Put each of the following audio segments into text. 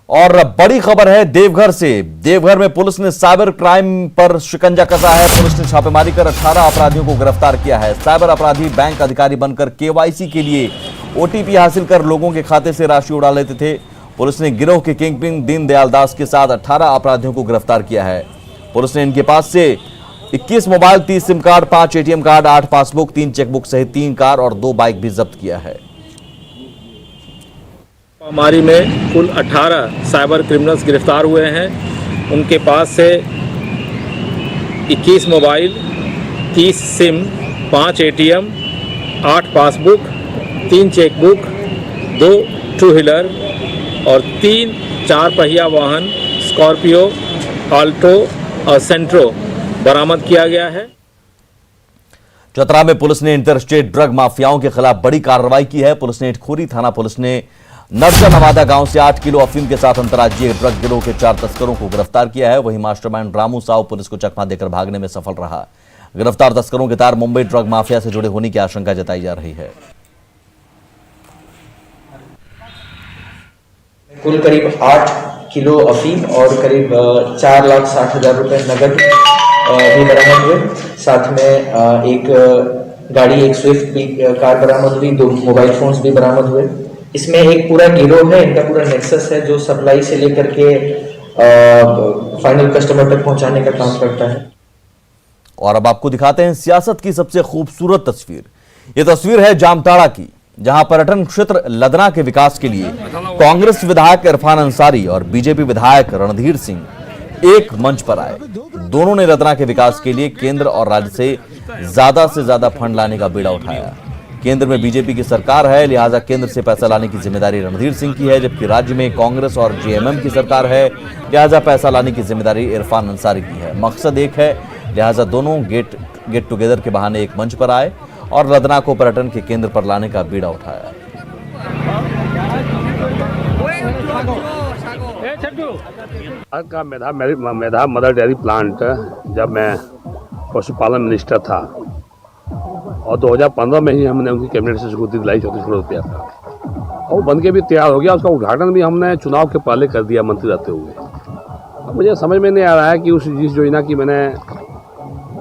और बड़ी खबर है देवघर से। देवघर में पुलिस ने साइबर क्राइम पर शिकंजा कसा है। पुलिस ने छापेमारी कर 18 अपराधियों को गिरफ्तार किया है। साइबर अपराधी बैंक अधिकारी बनकर केवाईसी के लिए ओटीपी हासिल कर लोगों के खाते से राशि उड़ा लेते थे। पुलिस ने गिरोह के किंगपिन दीनदयाल दास के साथ 18 अपराधियों को गिरफ्तार किया है। पुलिस ने इनके पास से 21 mobile, 30 SIM card, 5 ATM card, 8 passbook, 3 chequebook सहित 3 कार और 2 बाइक भी जब्त किया है। हमारी में कुल 18 साइबर क्रिमिनल्स गिरफ्तार हुए हैं। उनके पास से 21 mobile, 30 SIM, 5 ATM, 8 passbook, 3 chequebook, 2 two wheeler और 3 4 पहिया वाहन स्कॉर्पियो, ऑल्टो और सेंट्रो बरामद किया गया है। चतरा में पुलिस ने इंटरस्टेट ड्रग माफियाओं के खिलाफ बड़ी कार्रवाई की है। पुलिस ने इटखोरी थाना पुलिस ने नरसा नवादा गांव से 8 किलो अफीम के साथ अंतर्राज्यीय ड्रग गिरोह के 4 तस्करों को गिरफ्तार किया है। वहीं मास्टरमाइंड रामू साव पुलिस को चकमा देकर भागने में सफल रहा। गिरफ्तार तस्करों के तार मुंबई ड्रग माफिया से जुड़े होने की आशंका जताई जा रही है। कुल करीब 8 किलो अफीम और करीब 4,60,000 रुपए नगद भी बरामद हुए। साथ में एक गाड़ी, एक स्विफ्ट भी कार बरामद हुई, 2 मोबाइल फोन्स भी बरामद हुए। इसमें एक पूरा गिरोह है, इनका पूरा नेक्सस है जो सप्लाई से लेकर के फाइनल कस्टमर तक पहुंचाने का काम करता है। और अब आपको दिखाते हैं सियासत की सबसे खूबसूरत तस्वीर। यह तस्वीर है जामताड़ा की, जहां पर्यटन क्षेत्र लदना के विकास के लिए कांग्रेस विधायक इरफान अंसारी और बीजेपी विधायक रणधीर सिंह एक मंच पर आए। दोनों ने लदना के विकास के लिए केंद्र और राज्य से ज्यादा फंड लाने का बीड़ा उठाया। केंद्र में बीजेपी की सरकार है, लिहाजा केंद्र से पैसा लाने की जिम्मेदारी रणधीर सिंह की है, जबकि राज्य में कांग्रेस और जेएमएम की सरकार है, लिहाजा पैसा लाने की जिम्मेदारी इरफान अंसारी की है। मकसद एक है, लिहाजा दोनों गेट टुगेदर के बहाने एक मंच पर आए और लदना को पर्यटन के केंद्र पर लाने का बीड़ा उठाया। का मेधा मदर डेयरी प्लांट जब मैं पशुपालन मिनिस्टर था और 2015 में ही हमने उनकी कैबिनेट से स्वीकृति दिलाई 34 करोड़ रुपया का, और बन के भी तैयार हो गया। उसका उद्घाटन भी हमने चुनाव के पहले कर दिया मंत्री रहते हुए। अब मुझे समझ में नहीं आ रहा है कि जिस योजना की मैंने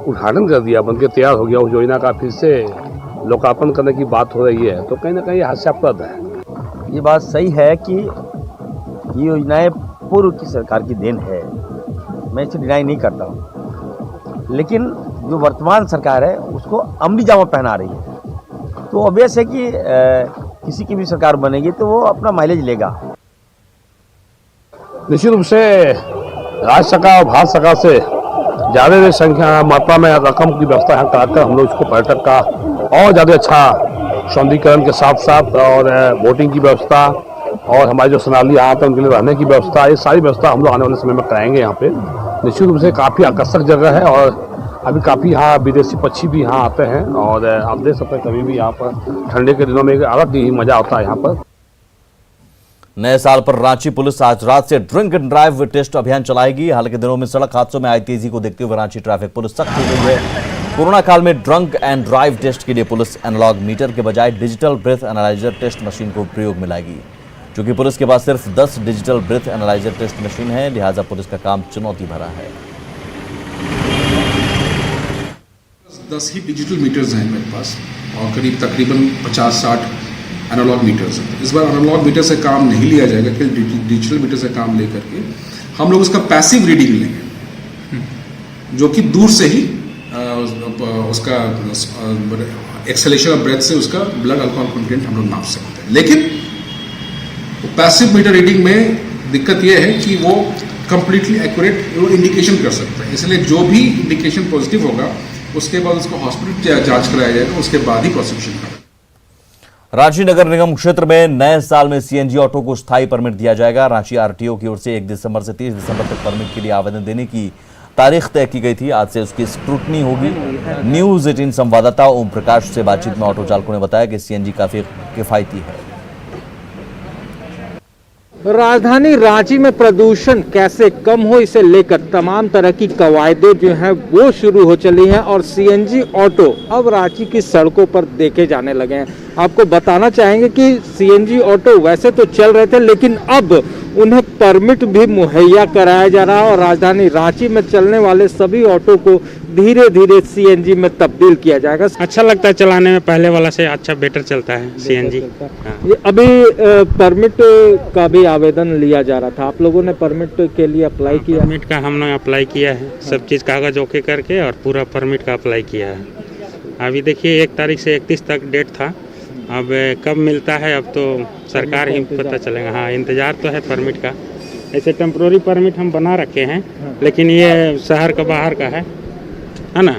उद्घाटन कर दिया, बन के तैयार हो गया, उस योजना का फिर से लोकार्पण करने की बात हो रही है, तो कहीं ना कहीं हास्यास्पद है। ये बात सही है कि ये योजनाएं पूर्व की सरकार की देन है, मैं इसे डिनाई नहीं करता हूँ, लेकिन जो वर्तमान सरकार है उसको अमली जामा पहना रही है। तो ऑब्वियस है कि किसी की भी सरकार बनेगी तो वो अपना माइलेज लेगा। निश्चित रूप से राज्य सरकार और भारत सरकार से ज़्यादा संख्या मात्रा में रकम की व्यवस्था यहाँ कराकर हम लोग इसको पर्यटक का और ज़्यादा अच्छा सौंदर्यीकरण के साथ साथ और बोटिंग की व्यवस्था और हमारे जो सनाली यहाँ पर उनके लिए रहने की व्यवस्था, ये सारी व्यवस्था हम लोग आने वाले समय में कराएंगे। यहाँ पे निश्चित रूप से काफ़ी आकर्षक जगह है और अभी काफ़ी यहाँ विदेशी पक्षी भी यहाँ आते हैं और आप देख सकते हैं कभी भी यहाँ पर ठंडे के दिनों में अलग ही मजा आता है यहाँ पर। नए साल पर रांची पुलिस आज रात से ड्रिंक एंड ड्राइव टेस्ट अभियान चलाएगी। हाल के दिनों में सड़क हादसों में आई तेजी को देखते हुए रांची ट्रैफिक पुलिस सख्त हो गई है। कोरोना काल में ड्रंक एंड ड्राइव टेस्ट के लिए पुलिस एनालॉग मीटर के बजाय digital breath analyser test machine को प्रयोग में लाएगी। चूंकि पुलिस के पास सिर्फ 10 digital breath analyser test machine है, लिहाजा पुलिस का काम चुनौती भरा है। 10 ही डिजिटल मीटर्स हैं मेरे पास और तकरीबन 50-60 एनालॉग मीटर्स हैं। इस बार एनालॉग मीटर से काम नहीं लिया जाएगा, कि डिजिटल मीटर से काम लेकर के हम लोग उसका पैसिव रीडिंग लेंगे, जो कि दूर से ही उसका एक्सेलेरेशन ऑफ ब्रेथ से उसका ब्लड अल्कोहल कंटेंट हम लोग नाप सकते हैं। लेकिन पैसिव मीटर रीडिंग में दिक्कत यह है कि वो कंप्लीटली एक्यूरेट वो इंडिकेशन कर सकता है, इसलिए जो भी इंडिकेशन पॉजिटिव होगा उसके बाद उसको हॉस्पिटल जांच कराया जाएगा, उसके बाद ही प्रोसिक्यूशन होगा। रांची नगर निगम क्षेत्र में नए साल में सीएनजी ऑटो को स्थायी परमिट दिया जाएगा। रांची आरटीओ की ओर से 1 दिसंबर से 30 दिसंबर तक परमिट के लिए आवेदन देने की तारीख तय की गई थी। आज से उसकी स्क्रूटनी होगी। न्यूज़ 18 संवाददाता ओम प्रकाश से बातचीत में ऑटो चालकों ने बताया कि सीएनजी काफी किफायती है। राजधानी रांची में प्रदूषण कैसे कम हो, इसे लेकर तमाम तरह की कवायदें जो हैं वो शुरू हो चली हैं और सीएनजी ऑटो अब रांची की सड़कों पर देखे जाने लगे हैं। आपको बताना चाहेंगे कि सीएनजी ऑटो वैसे तो चल रहे थे, लेकिन अब उन्हें परमिट भी मुहैया कराया जा रहा है और राजधानी रांची में चलने वाले सभी ऑटो को धीरे धीरे सीएनजी में तब्दील किया जाएगा। अच्छा लगता है चलाने में, पहले वाला से अच्छा बेटर चलता है सीएनजी। ये अभी परमिट का भी आवेदन लिया जा रहा था, आप लोगों ने परमिट के लिए अप्लाई किया? परमिट का हमने अप्लाई किया है, सब चीज़ कागज ओके करके और पूरा परमिट का अप्लाई किया है। अभी देखिए 1 तारीख से 31 तक डेट था, अब कब मिलता है अब तो सरकार ही पता चलेगा। हाँ, इंतज़ार तो है परमिट का। ऐसे टेम्प्रोरी परमिट हम बना रखे हैं, लेकिन ये शहर का बाहर का है ना,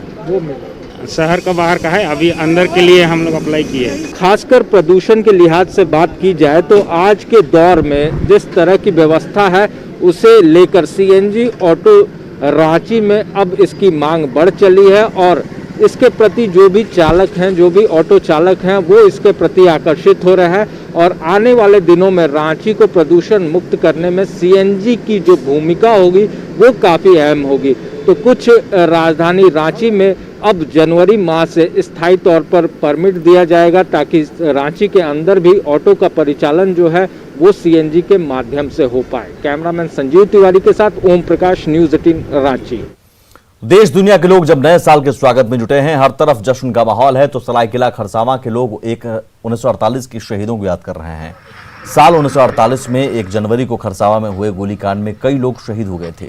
शहर का बाहर का है। अभी अंदर के लिए हम लोग अप्लाई किए हैं। खासकर प्रदूषण के लिहाज से बात की जाए तो आज के दौर में जिस तरह की व्यवस्था है उसे लेकर सीएनजी ऑटो रांची में अब इसकी मांग बढ़ चली है और इसके प्रति जो भी चालक हैं, जो भी ऑटो चालक हैं, वो इसके प्रति आकर्षित हो रहे हैं और आने वाले दिनों में रांची को प्रदूषण मुक्त करने में सीएनजी की जो भूमिका होगी वो काफ़ी अहम होगी। तो कुछ राजधानी रांची में अब जनवरी माह से स्थायी तौर पर परमिट दिया जाएगा ताकि रांची के अंदर भी ऑटो का परिचालन जो है वो सीएनजी के माध्यम से हो पाए। कैमरामैन संजीव तिवारी के साथ ओम प्रकाश, न्यूज़ 18 रांची। देश दुनिया के लोग जब नए साल के स्वागत में जुटे हैं, हर तरफ जश्न का माहौल है, तो सरायकेला खरसावां के लोग 1948 की शहीदों को याद कर रहे हैं। साल 1948 में 1 जनवरी को खरसावां में हुए गोलीकांड में कई लोग शहीद हो गए थे,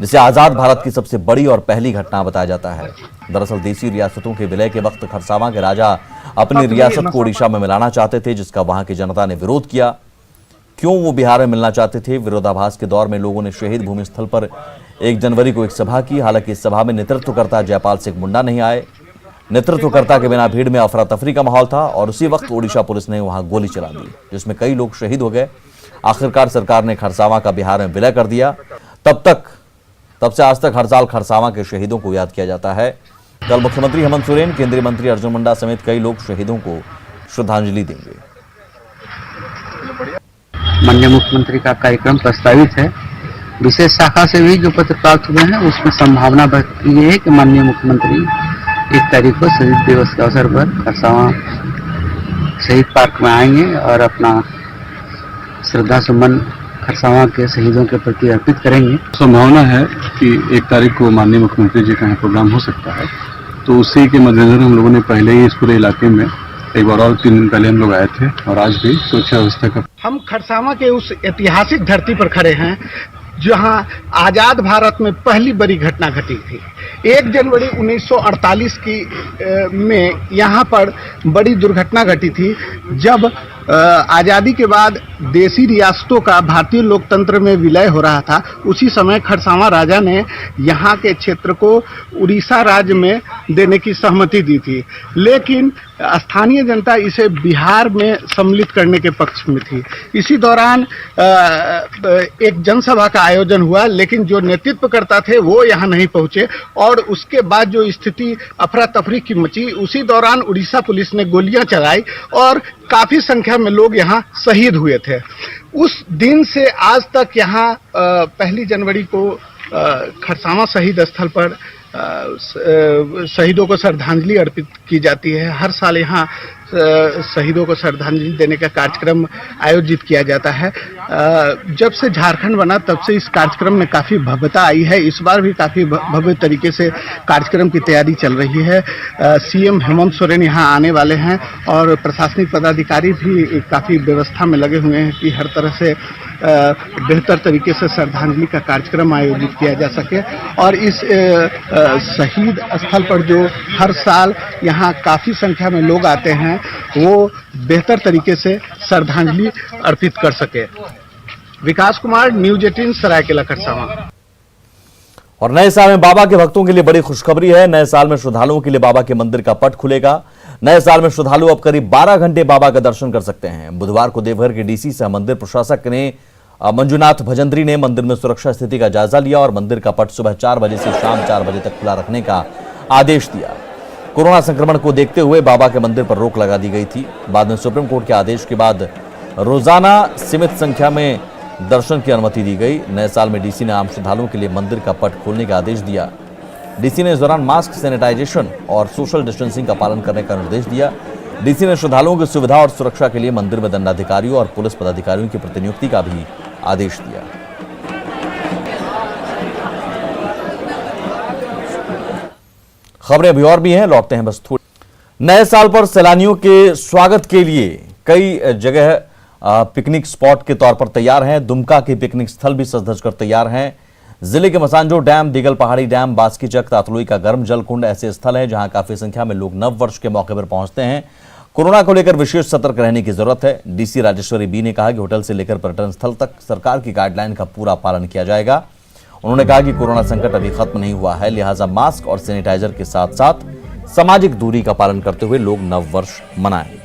जिसे आजाद भारत की सबसे बड़ी और पहली घटना बताया जाता है। दरअसल देसी रियासतों के विलय के वक्त खरसावां के राजा अपनी रियासत को उड़ीसा में मिलाना चाहते थे, जिसका वहां की जनता ने विरोध किया। क्यों वो बिहार में मिलना चाहते थे? विरोधाभास के दौर में लोगों ने शहीद भूमि स्थल पर 1 जनवरी को एक सभा की। हालांकि इस सभा में नेतृत्वकर्ता जयपाल सिंह मुंडा नहीं आए। नेतृत्वकर्ता के बिना भीड़ में अफरा तफरी का माहौल था और उसी वक्त ओडिशा पुलिस ने वहां गोली चला दी, जिसमें कई लोग शहीद हो गए। आखिरकार सरकार ने खरसावां का बिहार में विलय कर दिया। तब से आज तक हर साल खरसावां के शहीदों को याद किया जाता है। कल मुख्यमंत्री हेमंत सोरेन, केंद्रीय मंत्री अर्जुन मुंडा समेत कई लोग शहीदों को श्रद्धांजलि देंगे। माननीय मुख्यमंत्री का कार्यक्रम प्रस्तावित है। विशेष शाखा से भी जो पत्र प्राप्त हुए हैं उसमें संभावना व्यक्त की गई है कि माननीय मुख्यमंत्री 1 तारीख को शहीद दिवस के अवसर पर खरसावां शहीद पार्क में आएंगे और अपना श्रद्धा सुमन खरसावां के शहीदों के प्रति अर्पित करेंगे। संभावना है कि 1 तारीख को माननीय मुख्यमंत्री जी का यहाँ प्रोग्राम हो सकता है, तो उसी के मद्देनजर हम लोगों ने पहले ही इस पूरे इलाके में एक बार और 3 दिन पहले हम लोग आए थे और आज भी सुरक्षा व्यवस्था का। हम खरसावां के उस ऐतिहासिक धरती पर खड़े हैं जहां आजाद भारत में पहली बड़ी घटना घटी थी। 1 जनवरी 1948 में यहाँ पर बड़ी दुर्घटना घटी थी, जब आज़ादी के बाद देसी रियासतों का भारतीय लोकतंत्र में विलय हो रहा था। उसी समय खरसावां राजा ने यहाँ के क्षेत्र को उड़ीसा राज्य में देने की सहमति दी थी, लेकिन स्थानीय जनता इसे बिहार में सम्मिलित करने के पक्ष में थी। इसी दौरान एक जनसभा का आयोजन हुआ, लेकिन जो नेतृत्व करता थे वो यहाँ नहीं पहुँचे और उसके बाद जो स्थिति अफरा तफरी की मची, उसी दौरान उड़ीसा पुलिस ने गोलियां चलाई और काफ़ी संख्या में लोग यहाँ शहीद हुए थे। उस दिन से आज तक यहाँ 1 जनवरी को खरसावां शहीद स्थल पर शहीदों को श्रद्धांजलि अर्पित की जाती है। हर साल यहाँ शहीदों को श्रद्धांजलि देने का कार्यक्रम आयोजित किया जाता है। जब से झारखंड बना तब से इस कार्यक्रम में काफ़ी भव्यता आई है। इस बार भी काफ़ी भव्य तरीके से कार्यक्रम की तैयारी चल रही है। सीएम हेमंत सोरेन यहाँ आने वाले हैं और प्रशासनिक पदाधिकारी भी काफ़ी व्यवस्था में लगे हुए हैं कि हर तरह से बेहतर तरीके से श्रद्धांजलि का कार्यक्रम आयोजित किया जा सके और इस शहीद स्थल पर जो हर साल यहाँ काफ़ी संख्या में लोग आते हैं वो बेहतर तरीके से श्रद्धांजलि अर्पित कर सके। विकास कुमार, न्यूज़ 18 सरायकेला खरसावां। और नए साल में बाबा के भक्तों के लिए बड़ी खुशखबरी है। नए साल में श्रद्धालुओं के लिए बाबा के मंदिर का पट खुलेगा। नए साल में श्रद्धालु अब करीब 12 घंटे बाबा का दर्शन कर सकते हैं। बुधवार को देवघर के डीसी सह मंदिर प्रशासक ने मंजुनाथ भजंत्री ने मंदिर में सुरक्षा स्थिति का जायजा लिया और मंदिर का पट सुबह 4 बजे से शाम 4 बजे तक खुला रखने का आदेश दिया। कोरोना संक्रमण को देखते हुए बाबा के मंदिर पर रोक लगा दी गई थी। बाद में सुप्रीम कोर्ट के आदेश के बाद रोजाना सीमित संख्या में दर्शन की अनुमति दी गई। नए साल में डीसी ने आम श्रद्धालुओं के लिए मंदिर का पट खोलने का आदेश दिया। डीसी ने इस दौरान मास्क, सैनिटाइजेशन और सोशल डिस्टेंसिंग का पालन करने का निर्देश दिया। डीसी ने श्रद्धालुओं की सुविधा और सुरक्षा के लिए मंदिर में दंडाधिकारियों और पुलिस पदाधिकारियों की प्रतिनियुक्ति का भी आदेश दिया। खबरें अभी और भी हैं, लौटते हैं बस थोड़ी। नए साल पर सैलानियों के स्वागत के लिए कई जगह पिकनिक स्पॉट के तौर पर तैयार हैं। दुमका के पिकनिक स्थल भी सज धज कर तैयार हैं। जिले के मसांजो डैम, दिगल पहाड़ी डैम, बास्कीचक, तातलुई का गर्म जल कुंड ऐसे स्थल हैं जहां काफी संख्या में लोग नव वर्ष के मौके पर पहुंचते हैं। कोरोना को लेकर विशेष सतर्क रहने की जरूरत है। डीसी राजेश्वरी बी ने कहा कि होटल से लेकर पर्यटन स्थल तक सरकार की गाइडलाइन का पूरा पालन किया जाएगा। उन्होंने कहा कि कोरोना संकट अभी खत्म नहीं हुआ है, लिहाजा मास्क और सैनिटाइजर के साथ साथ सामाजिक दूरी का पालन करते हुए लोग नव वर्ष मनाएं।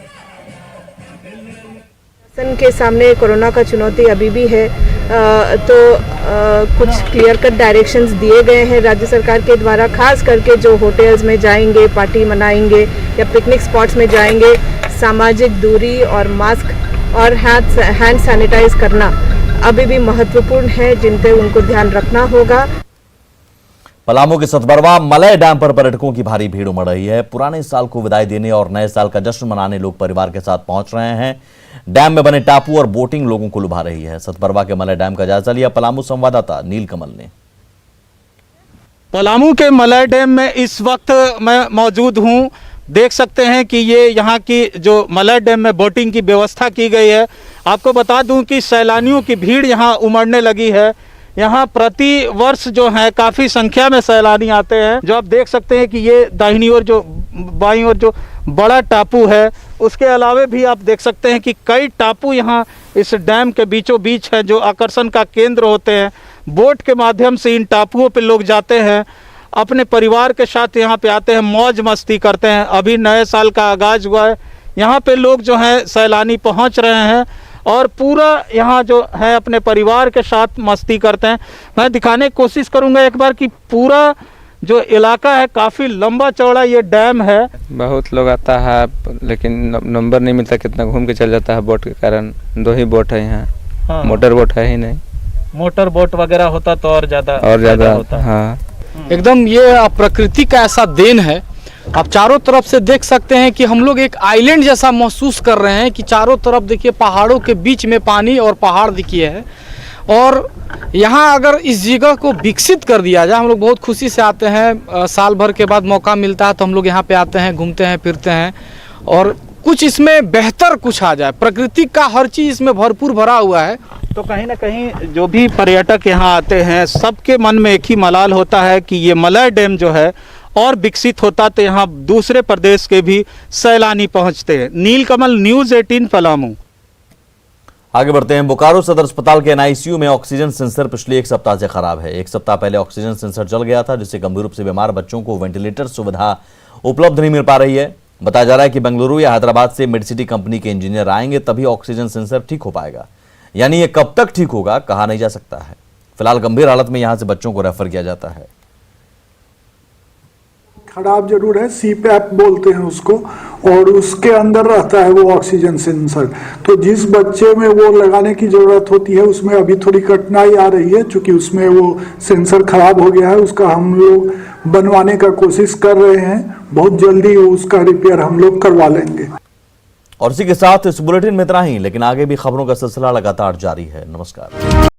के सामने कोरोना का चुनौती अभी भी है, कुछ क्लियर कट डायरेक्शंस दिए गए हैं राज्य सरकार के द्वारा, खास करके जो होटल्स में जाएंगे, पार्टी मनाएंगे या पिकनिक स्पॉट्स में जाएंगे, सामाजिक दूरी और मास्क और हैंड सैनिटाइज करना अभी भी महत्वपूर्ण है, जिन पे उनको ध्यान रखना होगा। पलामू के सतबरवा मलय डैम पर पर्यटकों की भारी भीड़ उमड़ रही है। पुराने साल को विदाई देने और नए साल का जश्न मनाने लोग परिवार के साथ पहुंच रहे हैं। डैम में बने टापू और बोटिंग लोगों को लुभा रही है। सतबरवा के मलय डैम का जायजा लिया पलामू संवाददाता नीलकमल ने। पलामू के मलय डैम में इस वक्त मैं मौजूद हूं। देख सकते हैं कि ये यहाँ की जो मलय डैम में बोटिंग की व्यवस्था की गई है। आपको बता दूं कि सैलानियों की भीड़ यहाँ उमड़ने लगी है। यहाँ प्रति वर्ष जो है काफ़ी संख्या में सैलानी आते हैं। जो आप देख सकते हैं कि ये दाहिनी ओर जो बाईं ओर जो बड़ा टापू है, उसके अलावे भी आप देख सकते हैं कि कई टापू यहाँ इस डैम के बीचों बीच हैं जो आकर्षण का केंद्र होते हैं। बोट के माध्यम से इन टापुओं पे लोग जाते हैं, अपने परिवार के साथ यहाँ पे आते हैं, मौज मस्ती करते हैं। अभी नए साल का आगाज़ हुआ है, यहाँ पे लोग जो हैं सैलानी पहुँच रहे हैं और पूरा यहाँ जो है अपने परिवार के साथ मस्ती करते हैं। मैं दिखाने की कोशिश करूँगा एक बार कि पूरा जो इलाका है काफ़ी लंबा चौड़ा ये डैम है। बहुत लोग आता है लेकिन नंबर नहीं मिलता, कितना घूम के चल जाता है बोट के कारण। 2 ही बोट है यहाँ। हाँ। मोटर बोट है ही नहीं। मोटर बोट वगैरह होता तो और ज़्यादा होता। हाँ, एकदम ये प्रकृति का ऐसा देन है। आप चारों तरफ से देख सकते हैं कि हम लोग एक आइलैंड जैसा महसूस कर रहे हैं कि चारों तरफ देखिए पहाड़ों के बीच में पानी और पहाड़ दिखिए है। और यहाँ अगर इस जगह को विकसित कर दिया जाए, हम लोग बहुत खुशी से आते हैं। साल भर के बाद मौका मिलता है तो हम लोग यहाँ पे आते हैं, घूमते हैं, फिरते हैं और कुछ इसमें बेहतर कुछ आ जाए। प्रकृति का हर चीज़ इसमें भरपूर भरा हुआ है। तो कहीं ना कहीं जो भी पर्यटक यहाँ आते हैं सबके मन में एक ही मलाल होता है कि ये मलय डैम जो है और विकसित होता तो यहाँ दूसरे प्रदेश के भी सैलानी पहुँचते हैं। नीलकमल, न्यूज़ 18 पलामू। आगे बढ़ते हैं। बोकारो सदर अस्पताल के एनआईसीयू में ऑक्सीजन सेंसर पिछले 1 सप्ताह से खराब है। 1 सप्ताह पहले ऑक्सीजन सेंसर जल गया था, जिससे गंभीर रूप से बीमार बच्चों को वेंटिलेटर सुविधा उपलब्ध नहीं मिल पा रही है। बताया जा रहा है कि बेंगलुरु या हैदराबाद से मेडसिटी कंपनी के इंजीनियर आएंगे तभी ऑक्सीजन सेंसर ठीक हो पाएगा। यानी ये कब तक ठीक होगा कहा नहीं जा सकता है। फिलहाल गंभीर हालत में यहां से बच्चों को रेफर किया जाता है। खराब जरूर है, सीपैप बोलते हैं उसको, और उसके अंदर रहता है वो ऑक्सीजन सेंसर। तो जिस बच्चे में वो लगाने की जरूरत होती है उसमें अभी थोड़ी कठिनाई आ रही है, क्योंकि उसमें वो सेंसर खराब हो गया है। उसका हम लोग बनवाने का कोशिश कर रहे हैं, बहुत जल्दी उसका रिपेयर हम लोग करवा लेंगे। और इसी के साथ इस बुलेटिन में इतना ही, लेकिन आगे भी खबरों का सिलसिला लगातार जारी है। नमस्कार।